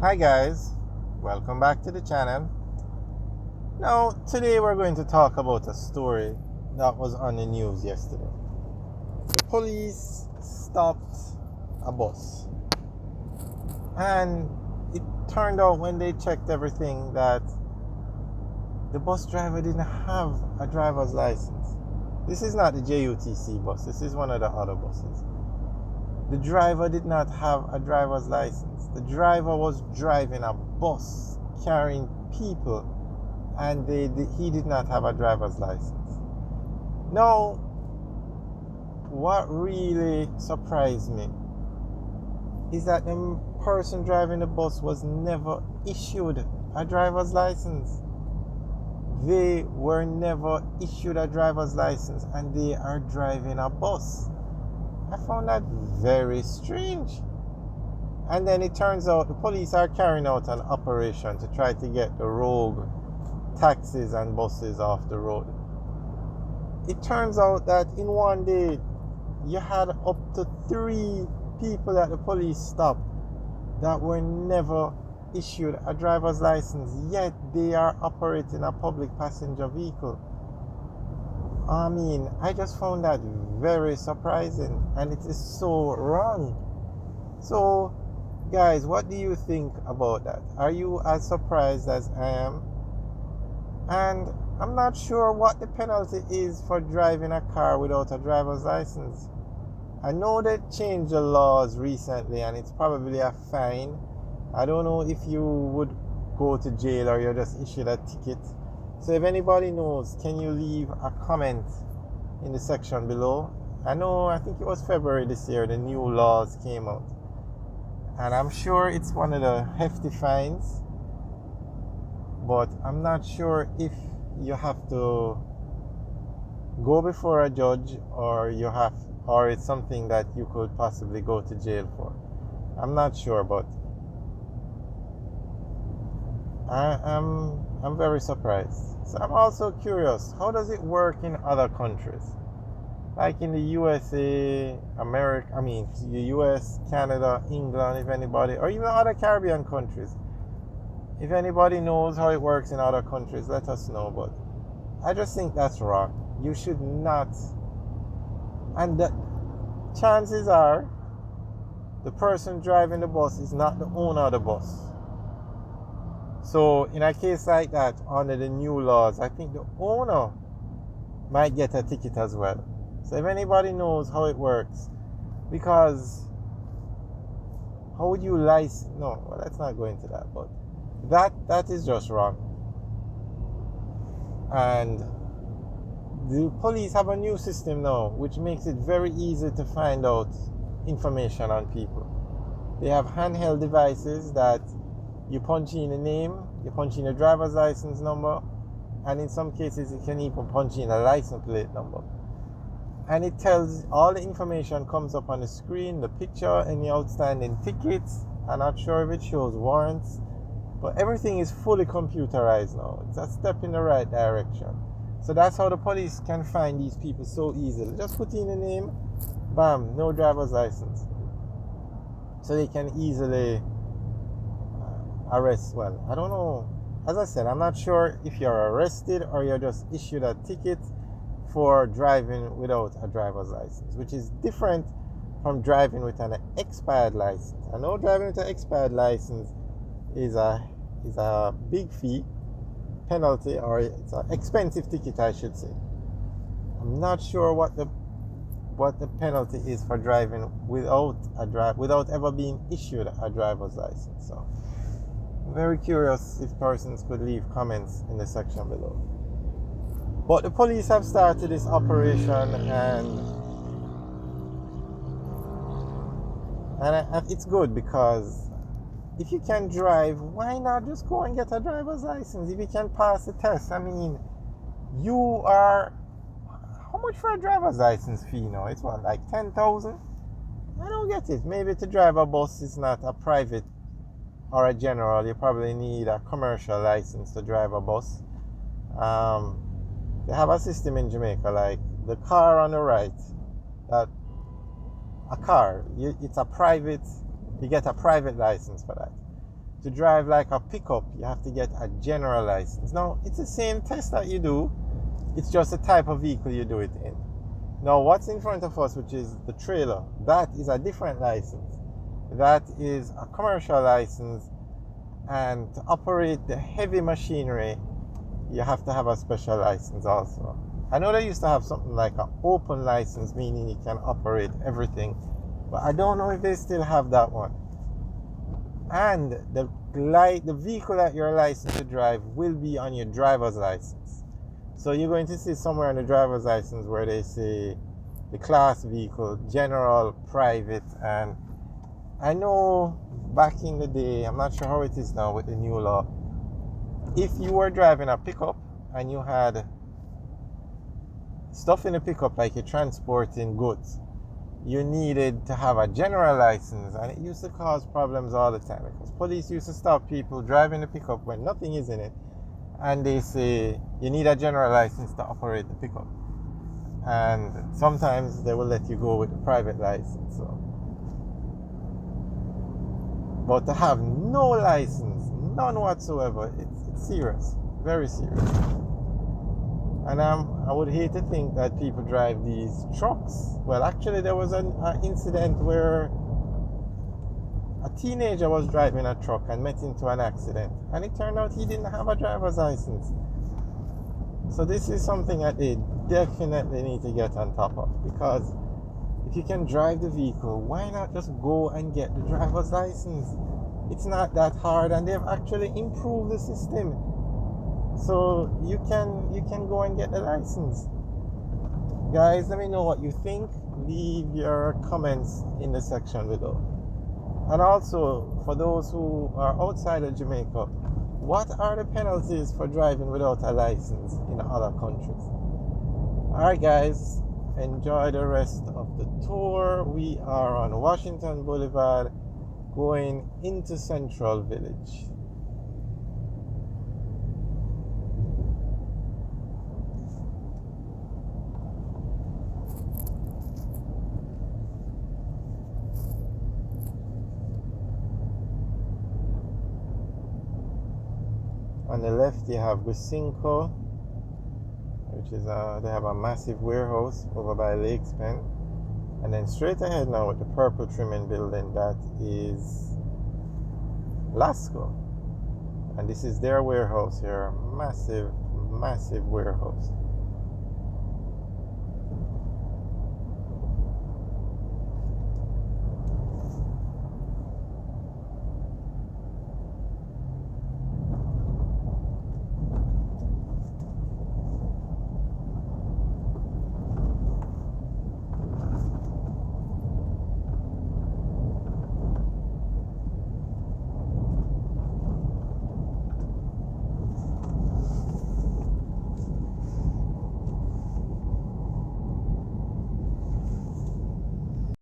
Hi guys, welcome back to the channel. Now, today we're going to talk about a story that was on the news yesterday. The police stopped a bus, and it turned out when they checked everything that the bus driver didn't have a driver's license. This is not the JUTC bus, this is one of the other buses. The driver did not have a driver's license. The driver was driving a bus carrying people, and he did not have a driver's license. Now, what really surprised me is that the person driving the bus was never issued a driver's license. They were never issued a driver's license, and they are driving a bus. I found that very strange. And then it turns out the police are carrying out an operation to try to get the rogue taxis and buses off the road. It turns out that in one day, you had up to 3 people that the police stopped that were never issued a driver's license, yet they are operating a public passenger vehicle. I just found that very surprising, and it is so wrong. So, guys, what do you think about that? Are you as surprised as I am? And I'm not sure what the penalty is for driving a car without a driver's license. I know they changed the laws recently, and it's probably a fine. I don't know if you would go to jail or you're just issued a ticket. So if anybody knows, can you leave a comment in the section below? I think it was February this year, the new laws came out. And I'm sure it's one of the hefty fines. But I'm not sure if you have to go before a judge or it's something that you could possibly go to jail for. I'm not sure, but I'm very surprised. So I'm also curious, how does it work in other countries? Like in the USA, the US, Canada, England, if anybody, or even other Caribbean countries. If anybody knows how it works in other countries, let us know. But I just think that's wrong. You should not. And the chances are the person driving the bus is not the owner of the bus. So in a case like that, under the new laws, I think the owner might get a ticket as well. So if anybody knows how it works, because how would you license? No, well, let's not go into that. But that is just wrong. And the police have a new system now, which makes it very easy to find out information on people. They have handheld devices that you punch in a name, you punch in a driver's license number, and in some cases you can even punch in a license plate number. And it tells all the information comes up on the screen, the picture, any outstanding tickets. I'm not sure if it shows warrants, but everything is fully computerized now. It's a step in the right direction. So that's how the police can find these people so easily. Just put in a name, bam, no driver's license. So they can easily arrest. Well, I don't know. As I said, I'm not sure if you're arrested or you're just issued a ticket for driving without a driver's license, which is different from driving with an expired license. I know driving with an expired license is a big fee, penalty, or it's an expensive ticket, I should say. I'm not sure what the penalty is for driving without ever being issued a driver's license. So I'm very curious if persons could leave comments in the section below. But the police have started this operation, and it's good, because if you can drive, why not just go and get a driver's license? If you can pass the test, you are, how much for a driver's license fee now? It's what, like 10,000? I don't get it. Maybe to drive a bus is not a private or a general. You probably need a commercial license to drive a bus. They have a system in Jamaica, like the car on the right, that a car, it's a private, you get a private license for that. To drive like a pickup, you have to get a general license. Now, it's the same test that you do, it's just the type of vehicle you do it in. Now, what's in front of us, which is the trailer, that is a different license. That is a commercial license, and to operate the heavy machinery, you have to have a special license also. I know they used to have something like an open license, meaning you can operate everything, but I don't know if they still have that one. And the vehicle that you're licensed to drive will be on your driver's license. So you're going to see somewhere on the driver's license where they say the class vehicle, general, private, and I know back in the day, I'm not sure how it is now with the new law, if you were driving a pickup and you had stuff in the pickup like you're transporting goods, you needed to have a general license, and it used to cause problems all the time because police used to stop people driving the pickup when nothing is in it, and they say you need a general license to operate the pickup, and sometimes they will let you go with a private license. So, but to have no license, none whatsoever, it's serious, very serious. And I would hate to think that people drive these trucks. Well, actually, there was an incident where a teenager was driving a truck and met into an accident, and it turned out he didn't have a driver's license. So this is something that they definitely need to get on top of, because if you can drive the vehicle, why not just go and get the driver's license? It's not that hard, and they've actually improved the system. So you can go and get the license. Guys, let me know what you think. Leave your comments in the section below. And also, for those who are outside of Jamaica, what are the penalties for driving without a license in other countries? Alright guys, enjoy the rest of the tour. We are on Washington Boulevard going into Central Village. On the left you have Gusinco, which is they have a massive warehouse over by Lakespen, and then straight ahead now with the purple trimming building, that is Lasco, and this is their warehouse here, massive warehouse.